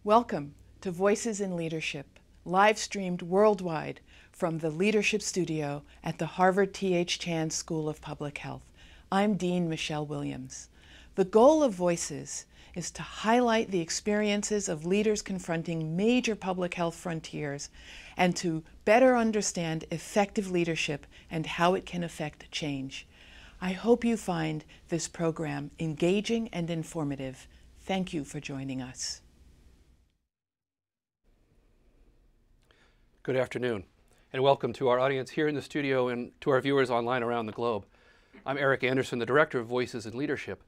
Welcome to Voices in Leadership, live streamed worldwide from the Leadership Studio at the Harvard T.H. Chan School of Public Health. I'm Dean Michelle Williams. The goal of Voices is to highlight the experiences of leaders confronting major public health frontiers and to better understand effective leadership and how it can affect change. I hope you find this program engaging and informative. Thank you for joining us. Good afternoon, and welcome to our audience here in the studio and to our viewers online around the globe. I'm Eric Anderson, the Director of Voices in Leadership.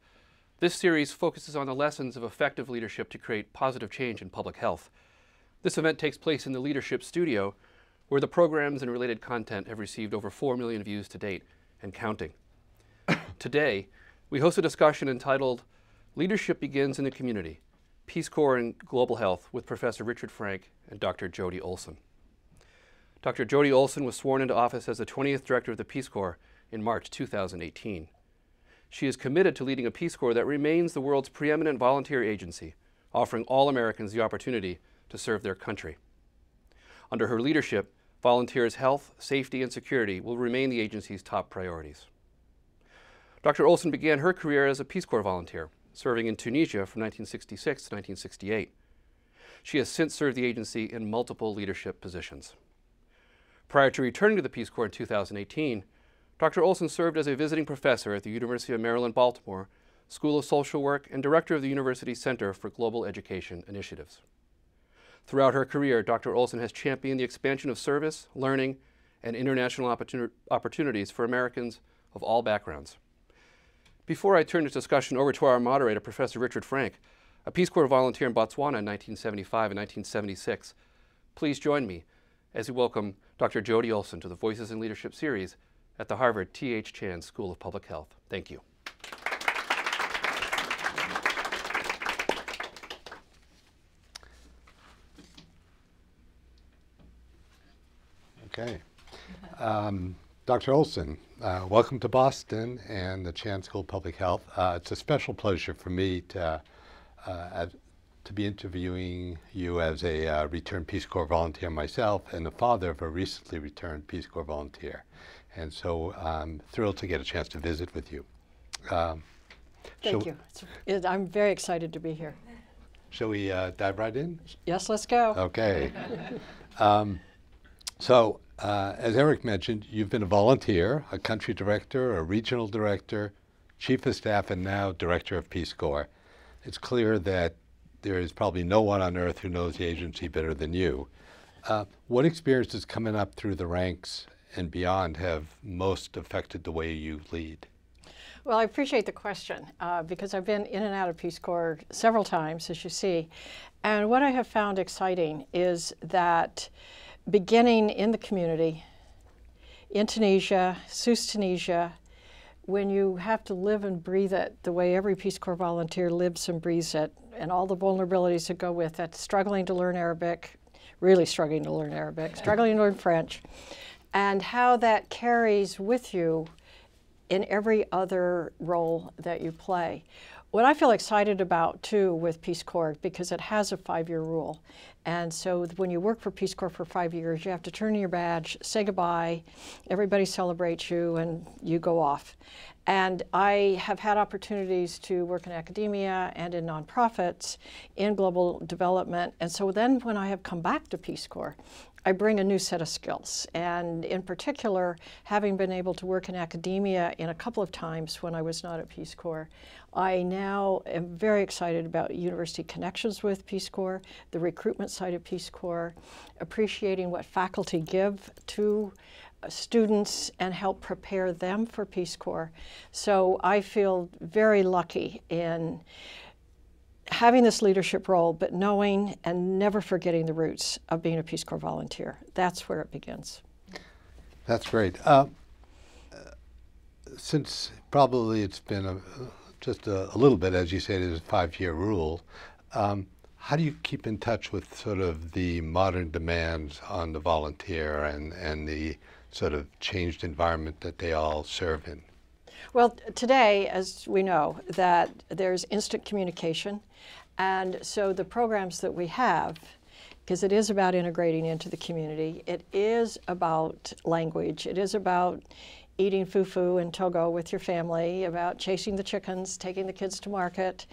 This series focuses on the lessons of effective leadership to create positive change in public health. This event takes place in the Leadership Studio, where the programs and related content have received over 4 million views to date and counting. Today, we host a discussion entitled Leadership Begins in the Community, Peace Corps and Global Health with Professor Richard Frank and Dr. Jody Olsen. Dr. Jody Olsen was sworn into office as the 20th Director of the Peace Corps in March 2018. She is committed to leading a Peace Corps that remains the world's preeminent volunteer agency, offering all Americans the opportunity to serve their country. Under her leadership, volunteers' health, safety, and security will remain the agency's top priorities. Dr. Olsen began her career as a Peace Corps volunteer, serving in Tunisia from 1966 to 1968. She has since served the agency in multiple leadership positions. Prior to returning to the Peace Corps in 2018, Dr. Olsen served as a visiting professor at the University of Maryland, Baltimore, School of Social Work, and director of the university's Center for Global Education Initiatives. Throughout her career, Dr. Olsen has championed the expansion of service, learning, and international opportunities for Americans of all backgrounds. Before I turn this discussion over to our moderator, Professor Richard Frank, a Peace Corps volunteer in Botswana in 1975 and 1976, please join me as we welcome Dr. Jody Olsen to the Voices in Leadership series at the Harvard T.H. Chan School of Public Health. Thank you. Okay. Dr. Olsen, welcome to Boston and the Chan School of Public Health. It's a special pleasure for me to to be interviewing you as a returned Peace Corps volunteer myself and the father of a recently returned Peace Corps volunteer. And so I'm thrilled to get a chance to visit with you. Thank you. I'm very excited to be here. Shall we dive right in? Yes, let's go. Okay. As Eric mentioned, you've been a volunteer, a country director, a regional director, chief of staff, and now director of Peace Corps. It's clear that there is probably no one on earth who knows the agency better than you. What experiences coming up through the ranks and beyond have most affected the way you lead? Well, I appreciate the question because I've been in and out of Peace Corps several times, as you see. And what I have found exciting is that beginning in the community, in Tunisia, Sousse, Tunisia, when you have to live and breathe it the way every Peace Corps volunteer lives and breathes it, and all the vulnerabilities that go with it, struggling to learn Arabic, really struggling to learn Arabic, struggling to learn French, and how that carries with you in every other role that you play. What I feel excited about, too, with Peace Corps, because it has a 5-year rule. And so when you work for Peace Corps for 5 years, you have to turn in your badge, say goodbye, everybody celebrates you, and you go off. And I have had opportunities to work in academia and in nonprofits, in global development. And so then when I have come back to Peace Corps, I bring a new set of skills. And in particular, having been able to work in academia in a couple of times when I was not at Peace Corps, I now am very excited about university connections with Peace Corps, the recruitment side of Peace Corps, appreciating what faculty give to students and help prepare them for Peace Corps. So I feel very lucky in having this leadership role, but knowing and never forgetting the roots of being a Peace Corps volunteer. That's where it begins. That's great. Since probably it's been just a little bit, as you said, it is a 5-year rule, how do you keep in touch with sort of the modern demands on the volunteer and the sort of changed environment that they all serve in? Well, today, as we know, that there's instant communication. And so the programs that we have, because it is about integrating into the community, it is about language, it is about eating fufu in Togo with your family, about chasing the chickens, taking the kids to market,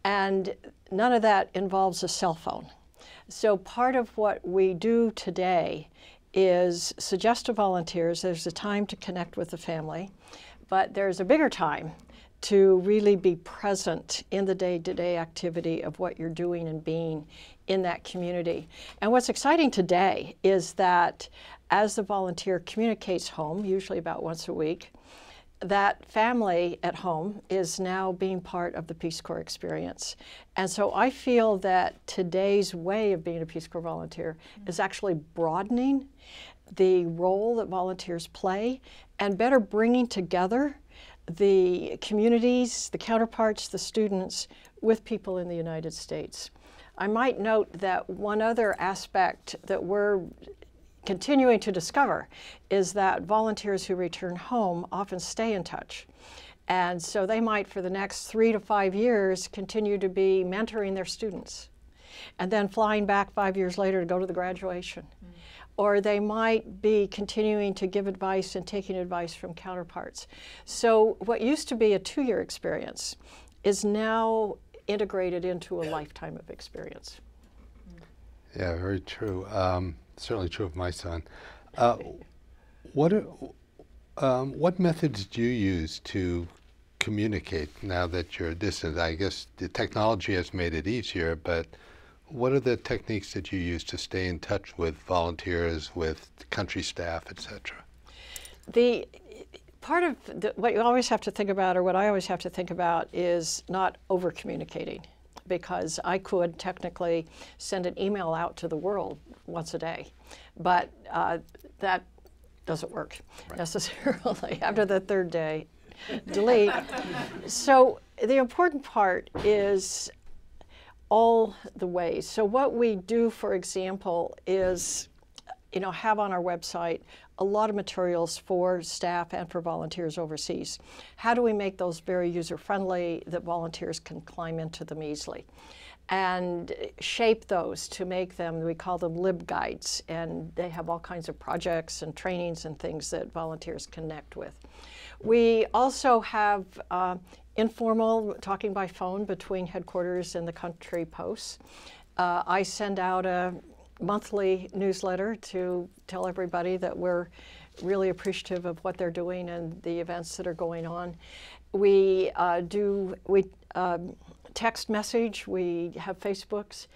and none of that involves a cell phone. So part of what we do today is suggest to volunteers there's a time to connect with the family, but there's a bigger time to really be present in the day-to-day activity of what you're doing and being in that community. And what's exciting today is that as the volunteer communicates home, usually about once a week, that family at home is now being part of the Peace Corps experience. And so I feel that today's way of being a Peace Corps volunteer is actually broadening the role that volunteers play and better bringing together the communities, the counterparts, the students with people in the United States. I might note that one other aspect that we're continuing to discover is that volunteers who return home often stay in touch. And so they might, for the next 3 to 5 years, continue to be mentoring their students and then flying back 5 years later to go to the graduation. Or they might be continuing to give advice and taking advice from counterparts. So what used to be a 2-year experience is now integrated into a lifetime of experience. Yeah, very true. Certainly true of my son. What methods do you use to communicate now that you're distant? I guess the technology has made it easier, but what are the techniques that you use to stay in touch with volunteers, with country staff, et cetera? The part of what you always have to think about, or what I always have to think about, is not over-communicating, because I could technically send an email out to the world once a day, but that doesn't work necessarily. After the 3rd day, delete. So the important part is all the ways. So what we do, for example, is have on our website a lot of materials for staff and for volunteers overseas. How do we make those very user-friendly that volunteers can climb into them easily? and shape those to make them, we call them LibGuides, and they have all kinds of projects and trainings and things that volunteers connect with. We also have informal talking by phone between headquarters and the country posts. I send out a monthly newsletter to tell everybody that we're really appreciative of what they're doing and the events that are going on. We text message, we have Facebooks,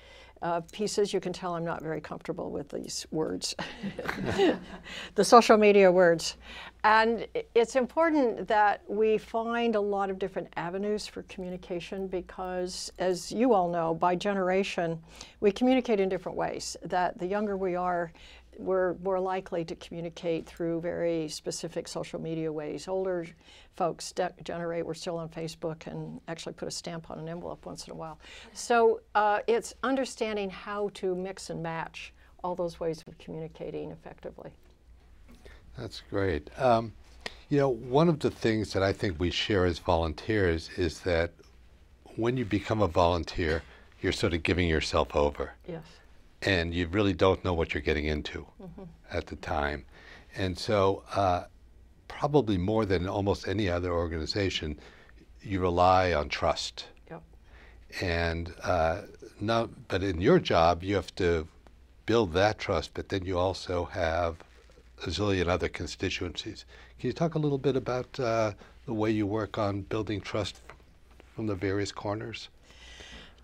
pieces. You can tell I'm not very comfortable with these words, the social media words. And it's important that we find a lot of different avenues for communication because, as you all know, by generation, we communicate in different ways. That the younger we are, we're more likely to communicate through very specific social media ways. Older folks we're still on Facebook and actually put a stamp on an envelope once in a while. So it's understanding how to mix and match all those ways of communicating effectively. That's great. You know, one of the things that I think we share as volunteers is that when you become a volunteer, you're sort of giving yourself over. Yes. And you really don't know what you're getting into at the time. And so probably more than almost any other organization, you rely on trust. Yep. And but in your job, you have to build that trust, but then you also have a zillion other constituencies. Can you talk a little bit about the way you work on building trust from the various corners?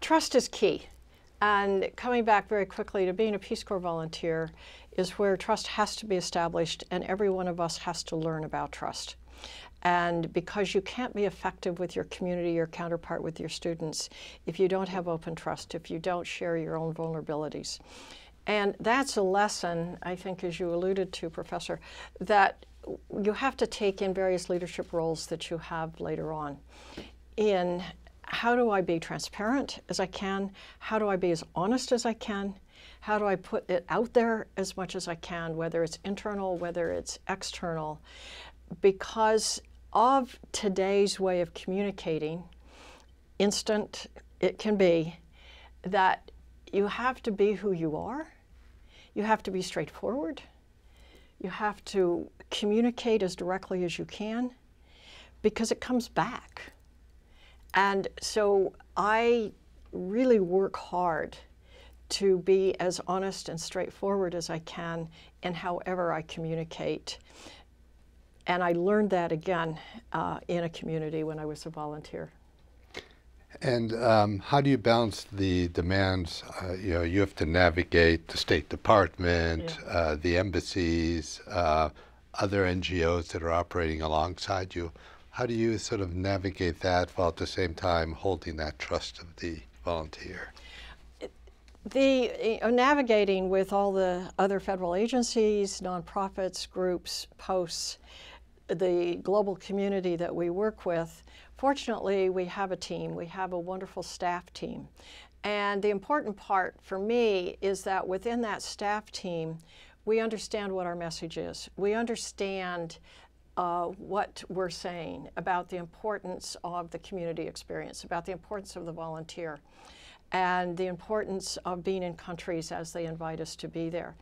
Trust is key. And coming back very quickly to being a Peace Corps volunteer is where trust has to be established, and every one of us has to learn about trust. And because you can't be effective with your community, your counterpart with your students, if you don't have open trust, if you don't share your own vulnerabilities. And that's a lesson, I think, as you alluded to, Professor, that you have to take in various leadership roles that you have later on. In how do I be transparent as I can? How do I be as honest as I can? How do I put it out there as much as I can, whether it's internal, whether it's external? Because of today's way of communicating, instant it can be, that you have to be who you are. You have to be straightforward. You have to communicate as directly as you can because it comes back. And so I really work hard to be as honest and straightforward as I can in however I communicate. And I learned that again in a community when I was a volunteer. And how do you balance the demands? You know, you have to navigate the State Department, the embassies, other NGOs that are operating alongside you. How do you sort of navigate that while at the same time holding that trust of the volunteer? Navigating with all the other federal agencies, nonprofits, groups, posts, the global community that we work with, fortunately we have a team. We have a wonderful staff team. And the important part for me is that within that staff team, we understand what our message is. We understand what we're saying about the importance of the community experience, about the importance of the volunteer, and the importance of being in countries as they invite us to be there.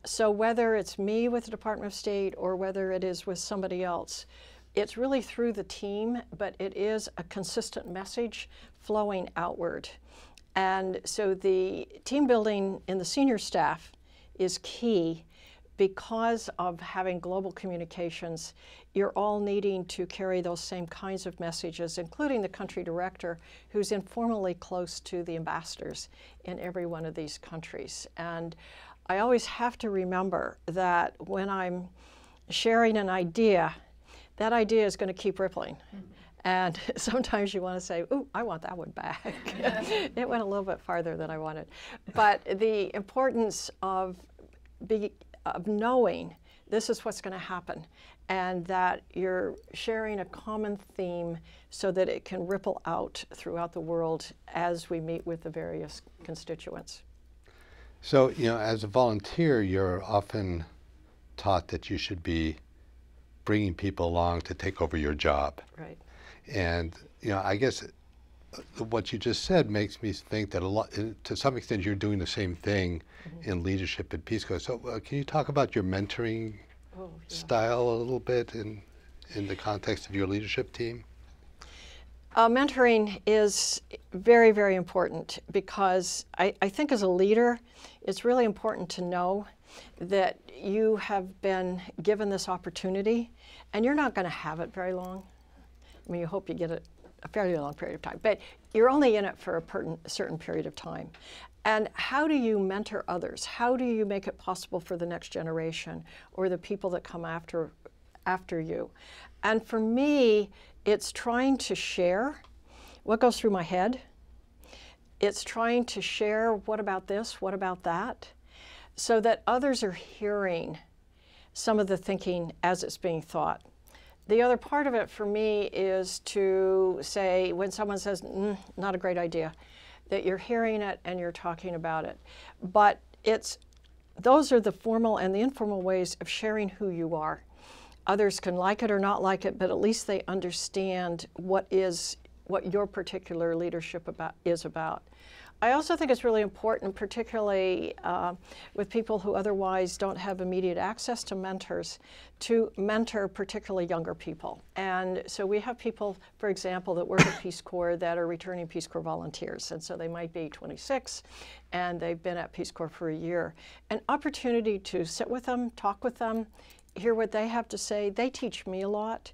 So whether it's me with the Department of State or whether it is with somebody else, it's really through the team, but it is a consistent message flowing outward. And so the team building in the senior staff is key. Because of having global communications, you're all needing to carry those same kinds of messages, including the country director, who's informally close to the ambassadors in every one of these countries. And I always have to remember that when I'm sharing an idea, that idea is going to keep rippling. And sometimes you want to say, ooh, I want that one back. It went a little bit farther than I wanted. But the importance of knowing this is what's going to happen, and that you're sharing a common theme so that it can ripple out throughout the world as we meet with the various constituents. So, you know, as a volunteer, you're often taught that you should be bringing people along to take over your job. Right. And, you know, I guess what you just said makes me think that to some extent, you're doing the same thing in leadership at Peace Corps. So can you talk about your mentoring style a little bit in the context of your leadership team? Mentoring is very, very important because I think as a leader, it's really important to know that you have been given this opportunity and you're not going to have it very long. I mean, you hope you get it a fairly long period of time, but you're only in it for a certain period of time. And how do you mentor others? How do you make it possible for the next generation or the people that come after you? And for me, it's trying to share what goes through my head. It's trying to share what about this, what about that, so that others are hearing some of the thinking as it's being thought. The other part of it for me is to say, when someone says, not a great idea, that you're hearing it and you're talking about it. But those are the formal and the informal ways of sharing who you are. Others can like it or not like it, but at least they understand what your particular leadership is about. I also think it's really important, particularly with people who otherwise don't have immediate access to mentors, to mentor particularly younger people. And so we have people, for example, that work at Peace Corps that are returning Peace Corps volunteers. And so they might be 26 and they've been at Peace Corps for a year. An opportunity to sit with them, talk with them, hear what they have to say. They teach me a lot.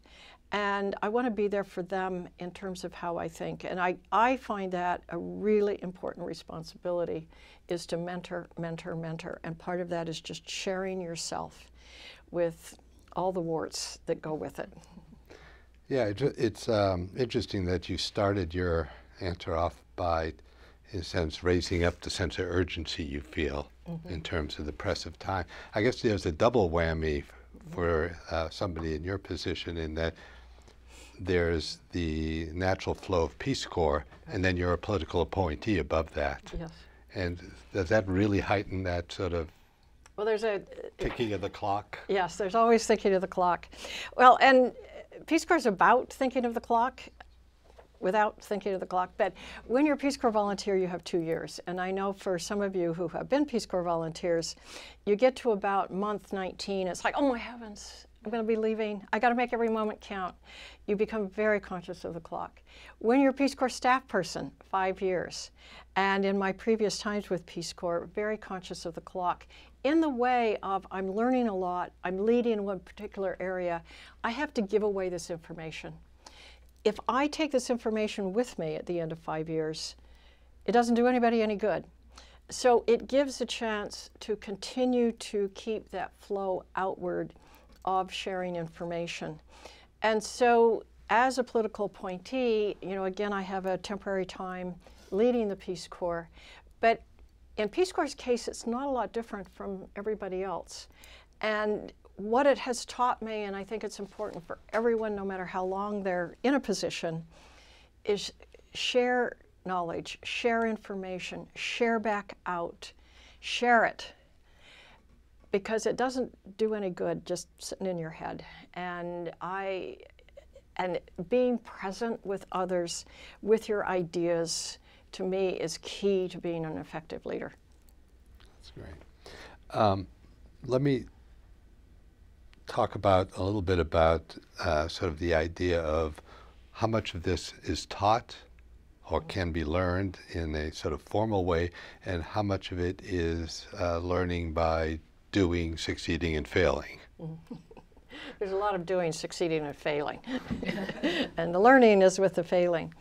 And I want to be there for them in terms of how I think. And I find that a really important responsibility is to mentor, mentor, mentor. And part of that is just sharing yourself with all the warts that go with it. Yeah, it's interesting that you started your answer off by, in a sense, raising up the sense of urgency you feel in terms of the press of time. I guess there's a double whammy for somebody in your position in that there's the natural flow of Peace Corps, and then you're a political appointee above that. Yes. And does that really heighten that sort of there's a ticking of the clock? Yes, there's always thinking of the clock. Well, and Peace Corps is about thinking of the clock without thinking of the clock. But when you're a Peace Corps volunteer, you have 2 years. And I know for some of you who have been Peace Corps volunteers, you get to about month 19, it's like, oh my heavens, I'm going to be leaving. I got to make every moment count. You become very conscious of the clock. When you're a Peace Corps staff person, 5 years. And in my previous times with Peace Corps, very conscious of the clock. In the way of, I'm learning a lot, I'm leading in one particular area, I have to give away this information. If I take this information with me at the end of 5 years, it doesn't do anybody any good. So it gives a chance to continue to keep that flow outward of sharing information. And so as a political appointee, again, I have a temporary time leading the Peace Corps, but in Peace Corps' case, it's not a lot different from everybody else. And what it has taught me, and I think it's important for everyone, no matter how long they're in a position, is share knowledge, share information, share back out, share it. Because it doesn't do any good just sitting in your head. And being present with others, with your ideas, to me is key to being an effective leader. That's great. Let me talk a little bit about sort of the idea of how much of this is taught or can be learned in a sort of formal way, and how much of it is learning by doing, succeeding, and failing. There's a lot of doing, succeeding, and failing. And the learning is with the failing.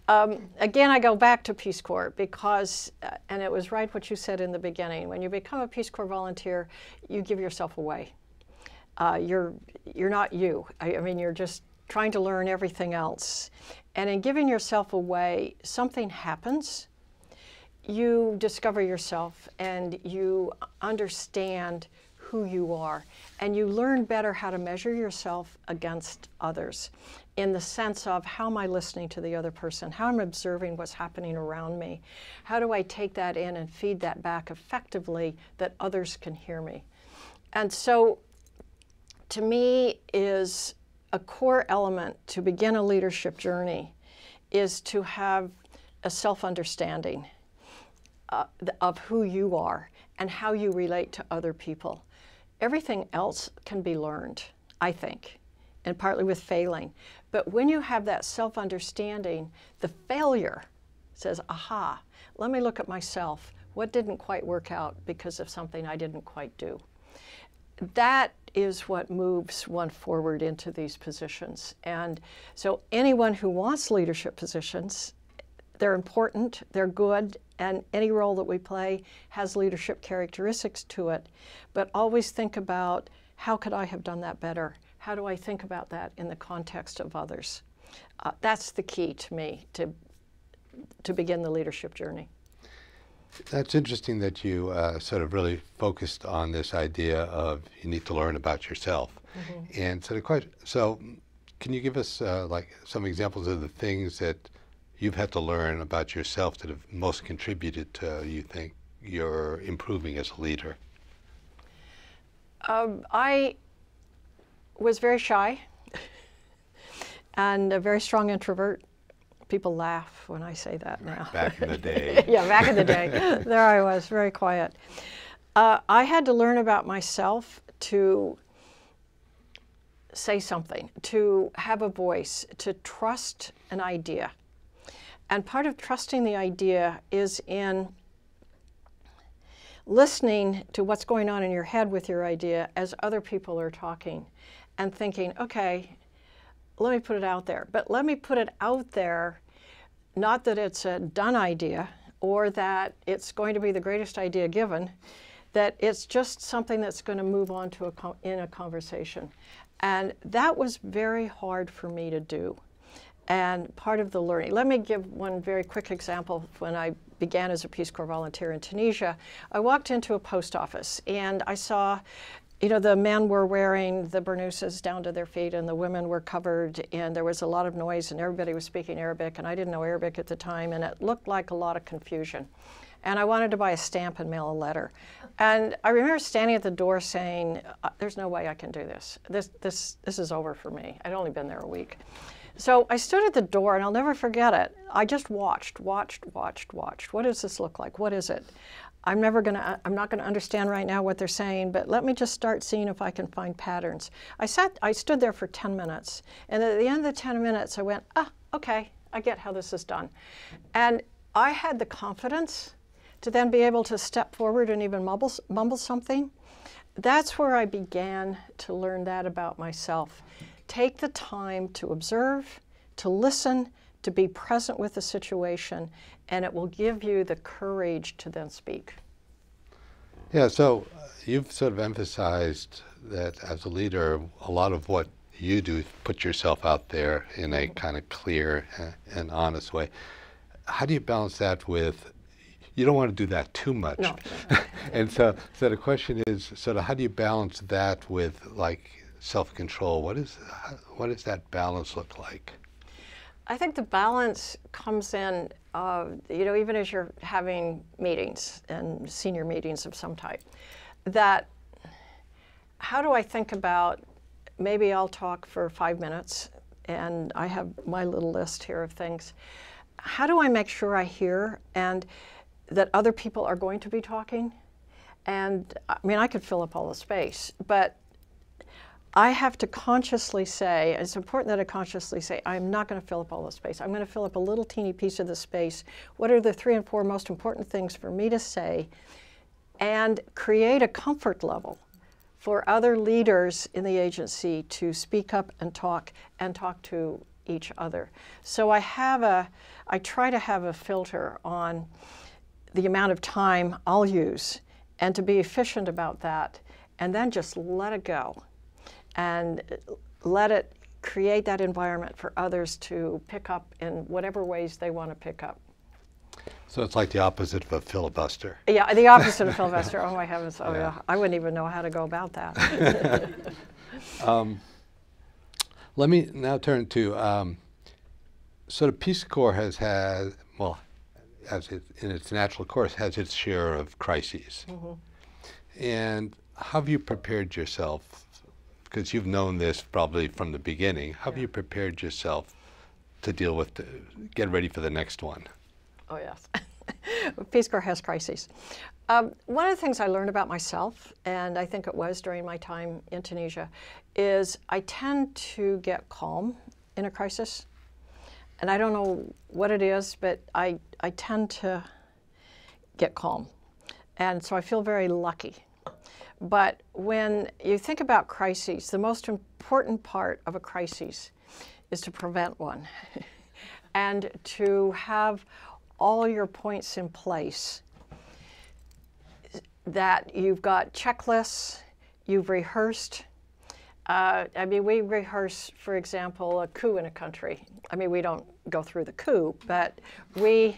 Again, I go back to Peace Corps because, and it was right what you said in the beginning, when you become a Peace Corps volunteer, you give yourself away. You're not you. I mean, you're just trying to learn everything else. And in giving yourself away, something happens. You discover yourself and you understand who you are, and you learn better how to measure yourself against others in the sense of, how am I listening to the other person? How am I observing what's happening around me? How do I take that in and feed that back effectively that others can hear me? And so to me is a core element to begin a leadership journey is to have a self-understanding of who you are and how you relate to other people. Everything else can be learned, I think, and partly with failing. But when you have that self-understanding, the failure says, aha, let me look at myself. What didn't quite work out because of something I didn't quite do? That is what moves one forward into these positions. And so anyone who wants leadership positions, they're important, they're good, and any role that we play has leadership characteristics to it. But always think about, how could I have done that better? How do I think about that in the context of others? That's the key to me to begin the leadership journey. That's interesting that you sort of really focused on this idea of you need to learn about yourself. Mm-hmm. And so the question, so can you give us like some examples of the things that you've had to learn about yourself that have most contributed to, you think, you're improving as a leader? I was very shy and a very strong introvert. People laugh when I say that now. Back in the day. Yeah, back in the day. There I was, very quiet. I had to learn about myself to say something, to have a voice, to trust an idea. And part of trusting the idea is in listening to what's going on in your head with your idea as other people are talking and thinking, okay, let me put it out there. But let me put it out there, not that it's a done idea or that it's going to be the greatest idea given, that it's just something that's going to move on to in a conversation. And that was very hard for me to do. And part of the learning. Let me give one very quick example. When I began as a Peace Corps volunteer in Tunisia, I walked into a post office and I saw, you know, the men were wearing the burnouses down to their feet and the women were covered, and there was a lot of noise and everybody was speaking Arabic, and I didn't know Arabic at the time, and it looked like a lot of confusion. And I wanted to buy a stamp and mail a letter. And I remember standing at the door saying, there's no way I can do this. This is over for me. I'd only been there a week. So I stood at the door, and I'll never forget it. I just watched. What does this look like? What is it? I'm not going to understand right now what they're saying, but let me just start seeing if I can find patterns. I stood there for 10 minutes, and at the end of the 10 minutes, I went, okay, I get how this is done. And I had the confidence to then be able to step forward and even mumble something. That's where I began to learn that about myself. Take the time to observe, to listen, to be present with the situation, and it will give you the courage to then speak. Yeah, so you've sort of emphasized that as a leader, a lot of what you do is put yourself out there in a kind of clear and honest way. How do you balance that with, you don't want to do that too much. No. And so the question is, sort of how do you balance that with like self-control? What does that balance look like? I think the balance comes in, you know, even as you're having meetings and senior meetings of some type, that how do I think about, maybe I'll talk for 5 minutes and I have my little list here of things. How do I make sure I hear and that other people are going to be talking? And I mean, I could fill up all the space, but I have to consciously say, it's important that I consciously say, I'm not going to fill up all the space. I'm going to fill up a little teeny piece of the space. What are the 3 and 4 most important things for me to say? And create a comfort level for other leaders in the agency to speak up and talk to each other. So I try to have a filter on the amount of time I'll use and to be efficient about that, and then just let it go. And let it create that environment for others to pick up in whatever ways they want to pick up. So it's like the opposite of a filibuster. Yeah, the opposite of filibuster. Oh my heavens! Oh yeah, I wouldn't even know how to go about that. Let me now turn to sort of Peace Corps has had, well, as in its natural course, has its share of crises. Mm-hmm. And how have you prepared yourself? Because you've known this probably from the beginning. How have you prepared yourself to deal with, to get ready for the next one? Oh, yes. Peace Corps has crises. One of the things I learned about myself, and I think it was during my time in Tunisia, is I tend to get calm in a crisis. And I don't know what it is, but I tend to get calm. And so I feel very lucky. But when you think about crises, the most important part of a crisis is to prevent one and to have all your points in place, that you've got checklists, you've rehearsed. I mean, we rehearse, for example, a coup in a country. I mean, we don't go through the coup, but we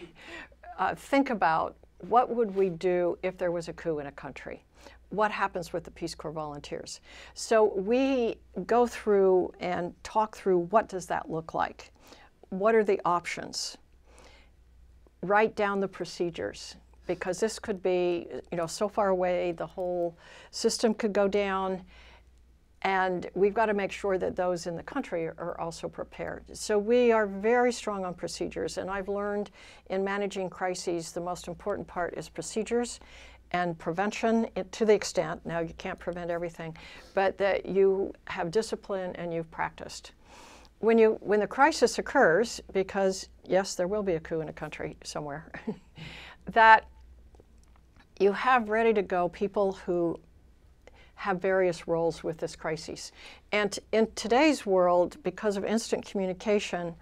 think about what would we do if there was a coup in a country? What happens with the Peace Corps volunteers? So we go through and talk through what does that look like? What are the options? Write down the procedures, because this could be, so far away, the whole system could go down, and we've got to make sure that those in the country are also prepared. So we are very strong on procedures, and I've learned in managing crises, the most important part is procedures and prevention to the extent, now you can't prevent everything, but that you have discipline and you've practiced. When the crisis occurs, because yes, there will be a coup in a country somewhere, that you have ready to go people who have various roles with this crisis. And in today's world, because of instant communication,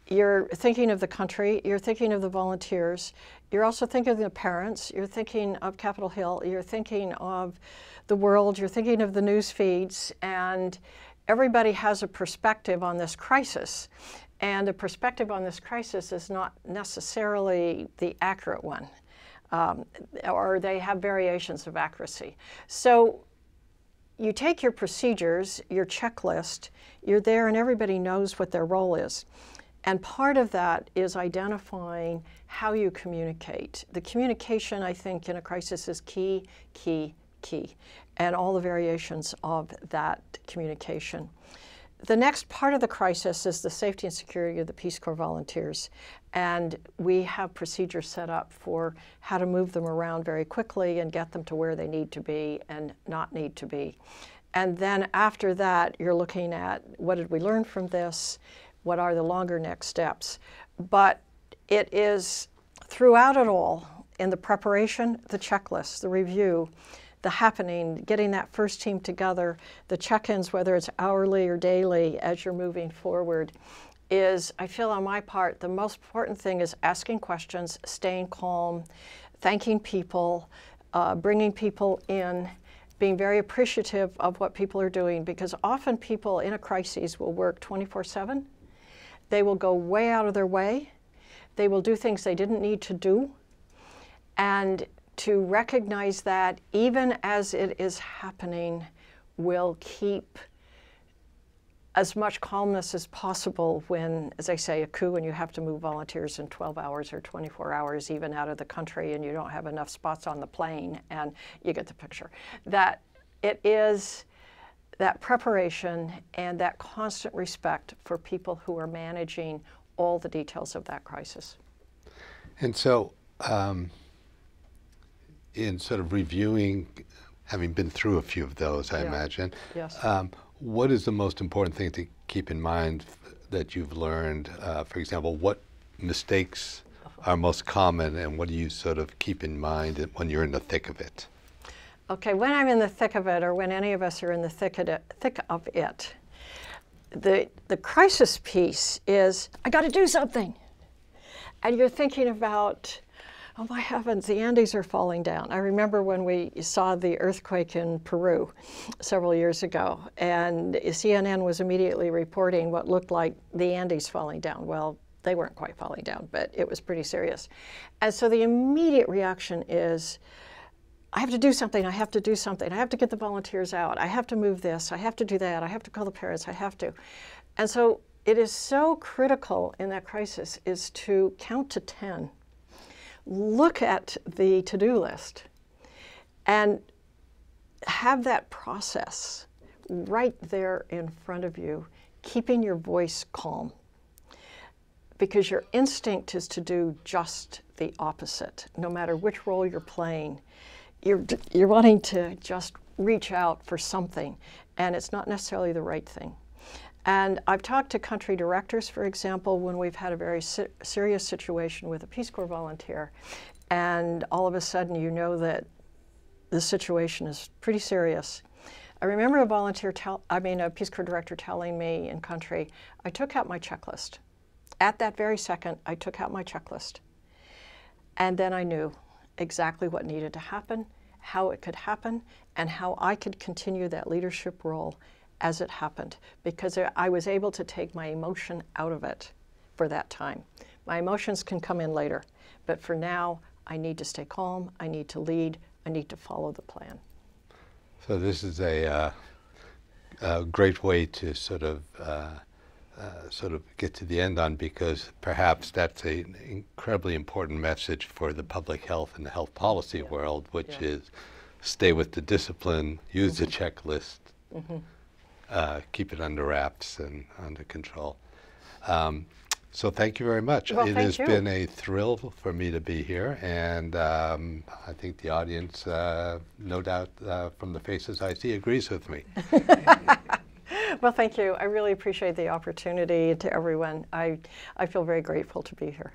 you're thinking of the country, you're thinking of the volunteers, you're also thinking of the parents, you're thinking of Capitol Hill, you're thinking of the world, you're thinking of the news feeds, and everybody has a perspective on this crisis. And the perspective on this crisis is not necessarily the accurate one, or they have variations of accuracy. So you take your procedures, your checklist, you're there and everybody knows what their role is. And part of that is identifying how you communicate. The communication, I think, in a crisis is key, key, key, and all the variations of that communication. The next part of the crisis is the safety and security of the Peace Corps volunteers. And we have procedures set up for how to move them around very quickly and get them to where they need to be and not need to be. And then after that, you're looking at what did we learn from this? What are the longer next steps? But it is throughout it all, in the preparation, the checklist, the review, the happening, getting that first team together, the check-ins, whether it's hourly or daily as you're moving forward, is, I feel on my part, the most important thing is asking questions, staying calm, thanking people, bringing people in, being very appreciative of what people are doing, because often people in a crisis will work 24/7. They will go way out of their way. They will do things they didn't need to do. And to recognize that even as it is happening will keep as much calmness as possible when, as I say, a coup and you have to move volunteers in 12 hours or 24 hours even out of the country and you don't have enough spots on the plane, and you get the picture. That it is that preparation and that constant respect for people who are managing all the details of that crisis. And so, in sort of reviewing, having been through a few of those, I imagine, yes. What is the most important thing to keep in mind that you've learned? For example, what mistakes are most common, and what do you sort of keep in mind when you're in the thick of it? Okay, when I'm in the thick of it, or when any of us are in the thick of it, the crisis piece is, I got to do something. And you're thinking about, oh my heavens, the Andes are falling down. I remember when we saw the earthquake in Peru several years ago, and CNN was immediately reporting what looked like the Andes falling down. Well, they weren't quite falling down, but it was pretty serious. And so the immediate reaction is, I have to do something, I have to do something. I have to get the volunteers out. I have to move this, I have to do that, I have to call the parents, I have to. And so it is so critical in that crisis is to count to 10. Look at the to-do list and have that process right there in front of you, keeping your voice calm. because your instinct is to do just the opposite. No matter which role you're playing, you're wanting to just reach out for something, and it's not necessarily the right thing. And I've talked to country directors, for example, when we've had a very serious situation with a Peace Corps volunteer, and all of a sudden you know that the situation is pretty serious. I remember a Peace Corps director telling me in country, I took out my checklist. At that very second, I took out my checklist. And then I knew exactly what needed to happen, how it could happen, and how I could continue that leadership role as it happened, because I was able to take my emotion out of it for that time. My emotions can come in later, but for now, I need to stay calm, I need to lead, I need to follow the plan. So this is a great way to sort of get to the end on, because perhaps that's an incredibly important message for the public health and the health policy world, which is stay with the discipline, use the checklist, keep it under wraps and under control. So thank you very much. Well, it has been a thrill for me to be here, and I think the audience, no doubt from the faces I see, agrees with me. Well, thank you. I really appreciate the opportunity. To everyone, I feel very grateful to be here.